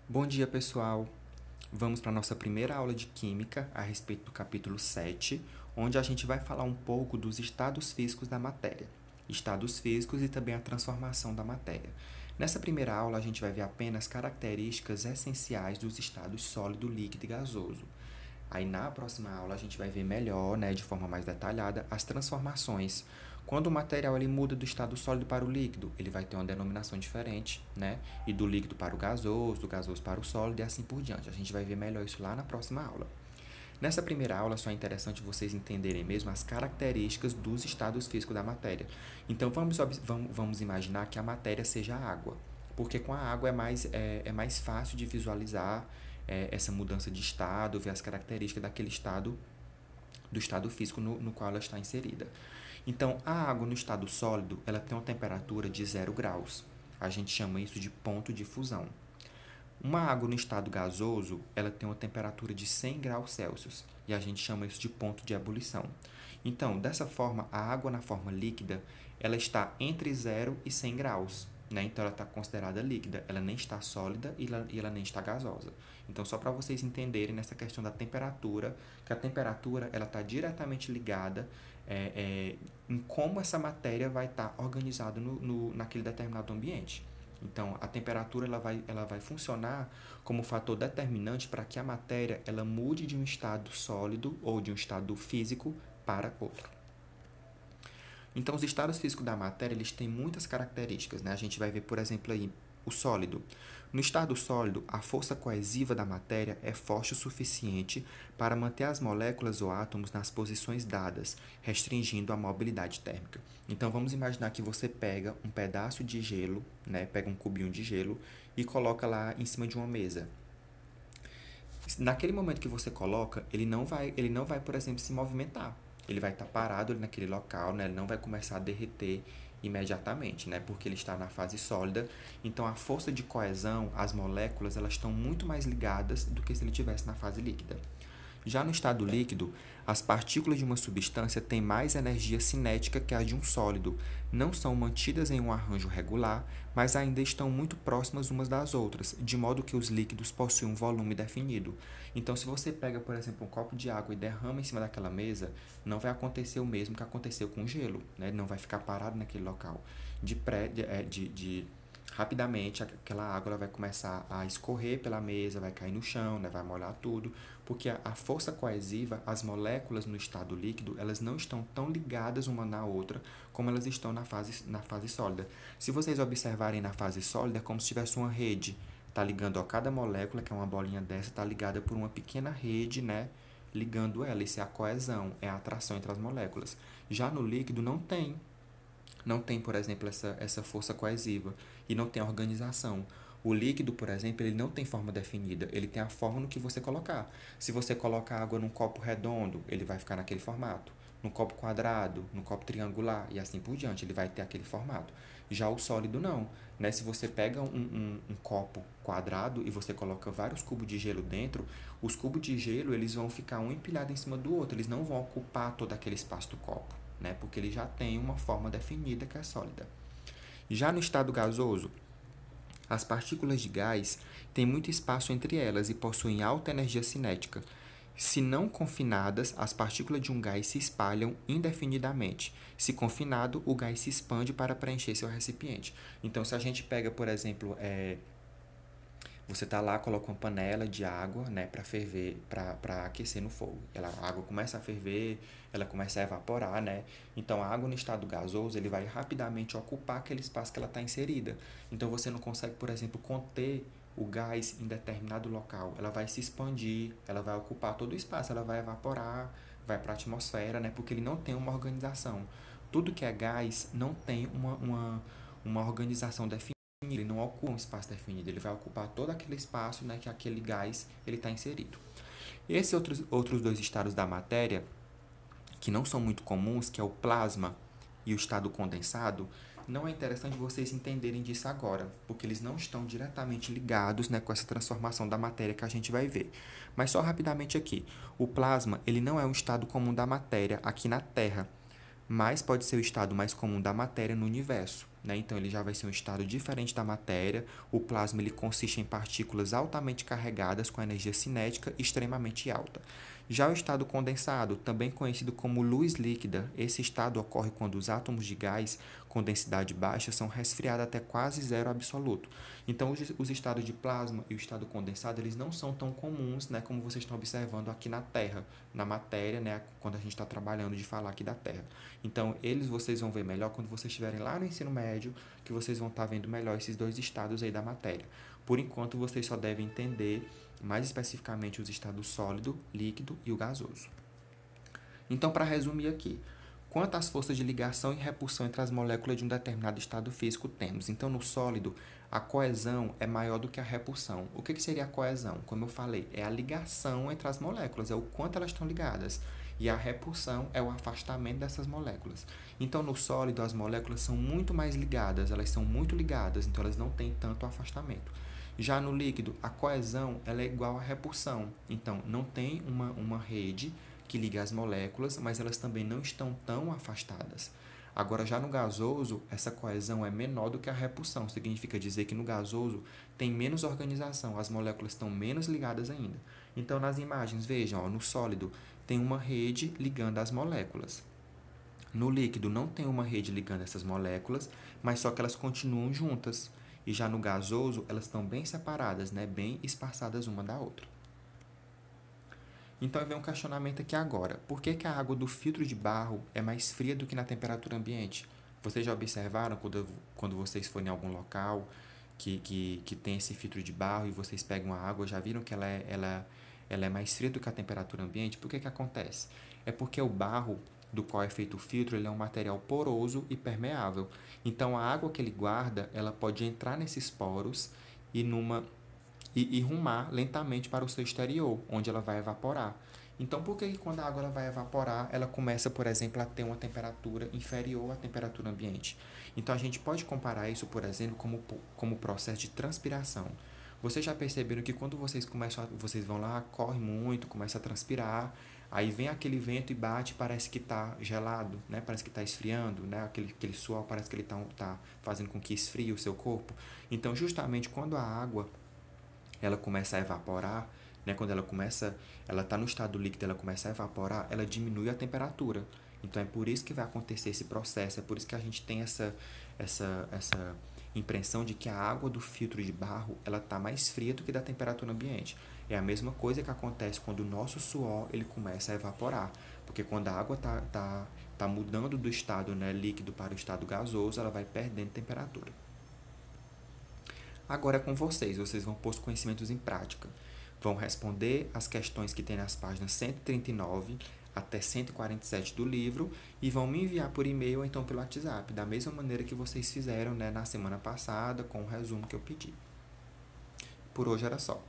Bom dia, pessoal! Vamos para a nossa primeira aula de Química a respeito do capítulo 7, onde a gente vai falar um pouco dos estados físicos da matéria, estados físicos e também a transformação da matéria. Nessa primeira aula, a gente vai ver apenas características essenciais dos estados sólido, líquido e gasoso. Aí na próxima aula a gente vai ver melhor, de forma mais detalhada, as transformações. Quando o material ele muda do estado sólido para o líquido, ele vai ter uma denominação diferente, E do líquido para o gasoso, do gasoso para o sólido e assim por diante. A gente vai ver melhor isso lá na próxima aula. Nessa primeira aula, só é interessante vocês entenderem mesmo as características dos estados físicos da matéria. Então, vamos imaginar que a matéria seja a água, porque com a água é mais fácil de visualizar essa mudança de estado, ver as características daquele estado, do estado físico no qual ela está inserida. Então, a água no estado sólido, ela tem uma temperatura de 0 graus. A gente chama isso de ponto de fusão. Uma água no estado gasoso, ela tem uma temperatura de 100 graus Celsius e a gente chama isso de ponto de ebulição. Então, dessa forma, a água na forma líquida, ela está entre 0 e 100 graus. Então, ela está considerada líquida, ela nem está sólida e ela nem está gasosa. Então, só para vocês entenderem nessa questão da temperatura, que a temperatura ela está diretamente ligada em como essa matéria vai estar organizada naquele determinado ambiente. Então, a temperatura ela vai funcionar como fator determinante para que a matéria ela mude de um estado sólido ou de um estado físico para outro. Então, os estados físicos da matéria eles têm muitas características. A gente vai ver, por exemplo, aí, o sólido. No estado sólido, a força coesiva da matéria é forte o suficiente para manter as moléculas ou átomos nas posições dadas, restringindo a mobilidade térmica. Então, vamos imaginar que você pega um pedaço de gelo, pega um cubinho de gelo e coloca lá em cima de uma mesa. Naquele momento que você coloca, ele não vai, por exemplo, se movimentar. Ele vai estar parado ali naquele local, Ele não vai começar a derreter imediatamente, Porque ele está na fase sólida. Então, a força de coesão, as moléculas, elas estão muito mais ligadas do que se ele estivesse na fase líquida. Já no estado líquido, as partículas de uma substância têm mais energia cinética que a de um sólido. Não são mantidas em um arranjo regular, mas ainda estão muito próximas umas das outras, de modo que os líquidos possuem um volume definido. Então, se você pega, por exemplo, um copo de água e derrama em cima daquela mesa, não vai acontecer o mesmo que aconteceu com o gelo, Não vai ficar parado naquele local. Rapidamente aquela água ela vai começar a escorrer pela mesa, vai cair no chão, vai molhar tudo, porque a força coesiva, as moléculas no estado líquido, elas não estão tão ligadas uma na outra como elas estão na fase sólida. Se vocês observarem na fase sólida, é como se tivesse uma rede, tá ligando a cada molécula, que é uma bolinha dessa, tá ligada por uma pequena rede, ligando ela. Isso é a coesão, é a atração entre as moléculas. Já no líquido não tem, por exemplo, essa força coesiva e não tem organização. O líquido, por exemplo, ele não tem forma definida, ele tem a forma no que você colocar. Se você coloca água num copo redondo, ele vai ficar naquele formato. Num copo quadrado, num copo triangular e assim por diante, ele vai ter aquele formato. Já o sólido não, Se você pega um copo quadrado e você coloca vários cubos de gelo dentro, os cubos de gelo eles vão ficar um empilhado em cima do outro, eles não vão ocupar todo aquele espaço do copo, Porque ele já tem uma forma definida que é sólida. Já no estado gasoso, as partículas de gás têm muito espaço entre elas e possuem alta energia cinética. Se não confinadas, as partículas de um gás se espalham indefinidamente. Se confinado, o gás se expande para preencher seu recipiente. Então, se a gente pega, por exemplo, você tá lá, coloca uma panela de água, para ferver, para aquecer no fogo. A água começa a ferver, ela começa a evaporar, Então, a água no estado gasoso, ele vai rapidamente ocupar aquele espaço que ela está inserida. Então, você não consegue, por exemplo, conter o gás em determinado local. Ela vai se expandir, ela vai ocupar todo o espaço, ela vai evaporar, vai para a atmosfera, Porque ele não tem uma organização. Tudo que é gás não tem uma organização definida. Ele não ocupa um espaço definido, ele vai ocupar todo aquele espaço, que aquele gás ele está inserido. Esses outros dois estados da matéria, que não são muito comuns, que é o plasma e o estado condensado, não é interessante vocês entenderem disso agora, porque eles não estão diretamente ligados, com essa transformação da matéria que a gente vai ver. Mas só rapidamente aqui, o plasma ele não é um estado comum da matéria aqui na Terra, mas pode ser o estado mais comum da matéria no universo. né? Então ele já vai ser um estado diferente da matéria. O plasma ele consiste em partículas altamente carregadas com energia cinética extremamente alta. Já o estado condensado, também conhecido como luz líquida, esse estado ocorre quando os átomos de gás com densidade baixa são resfriados até quase zero absoluto. Então, os estados de plasma e o estado condensado, eles não são tão comuns, né, como vocês estão observando aqui na Terra, na matéria, né, quando a gente está trabalhando de falar aqui da Terra. Então, eles vocês vão ver melhor quando vocês estiverem lá no ensino médio, que vocês vão estar vendo melhor esses dois estados aí da matéria. Por enquanto, vocês só devem entender mais especificamente os estados sólido, líquido e o gasoso. Então, para resumir aqui, quanto às forças de ligação e repulsão entre as moléculas de um determinado estado físico temos? Então, no sólido, a coesão é maior do que a repulsão. O que seria a coesão? Como eu falei, é a ligação entre as moléculas, é o quanto elas estão ligadas. E a repulsão é o afastamento dessas moléculas. Então, no sólido, as moléculas são muito mais ligadas, elas são muito ligadas, então elas não têm tanto afastamento. Já no líquido, a coesão ela é igual à repulsão. Então, não tem uma rede que liga as moléculas, mas elas também não estão tão afastadas. Agora, já no gasoso, essa coesão é menor do que a repulsão. Significa dizer que no gasoso tem menos organização, as moléculas estão menos ligadas ainda. Então, nas imagens, vejam, ó, no sólido tem uma rede ligando as moléculas. No líquido não tem uma rede ligando essas moléculas, mas só que elas continuam juntas. E já no gasoso, elas estão bem separadas, né? Bem espaçadas uma da outra. Então, vem um questionamento aqui agora. Por que a água do filtro de barro é mais fria do que na temperatura ambiente? Vocês já observaram quando vocês forem em algum local que tem esse filtro de barro e vocês pegam a água, já viram que ela é mais fria do que a temperatura ambiente? Por que acontece? É porque o barro do qual é feito o filtro, ele é um material poroso e permeável. Então, a água que ele guarda, ela pode entrar nesses poros e rumar lentamente para o seu exterior, onde ela vai evaporar. Então, por que quando a água ela vai evaporar, ela começa, por exemplo, a ter uma temperatura inferior à temperatura ambiente? Então, a gente pode comparar isso, por exemplo, como processo de transpiração. Vocês já perceberam que quando vocês vão lá, corre muito, começa a transpirar, aí vem aquele vento e bate, parece que está gelado, né? Parece que está esfriando, né? Aquele suor parece que ele tá fazendo com que esfrie o seu corpo. Então, justamente quando a água ela começa a evaporar, né? Quando ela está no estado líquido, ela começa a evaporar, ela diminui a temperatura. Então, é por isso que vai acontecer esse processo, é por isso que a gente tem essa impressão de que a água do filtro de barro ela está mais fria do que da temperatura ambiente. É a mesma coisa que acontece quando o nosso suor ele começa a evaporar, porque quando a água tá mudando do estado, né, líquido para o estado gasoso, ela vai perdendo temperatura. Agora é com vocês vão pôr os conhecimentos em prática. Vão responder as questões que tem nas páginas 139 até 147 do livro e vão me enviar por e-mail ou então pelo WhatsApp, da mesma maneira que vocês fizeram, né, na semana passada, com o resumo que eu pedi. Por hoje era só.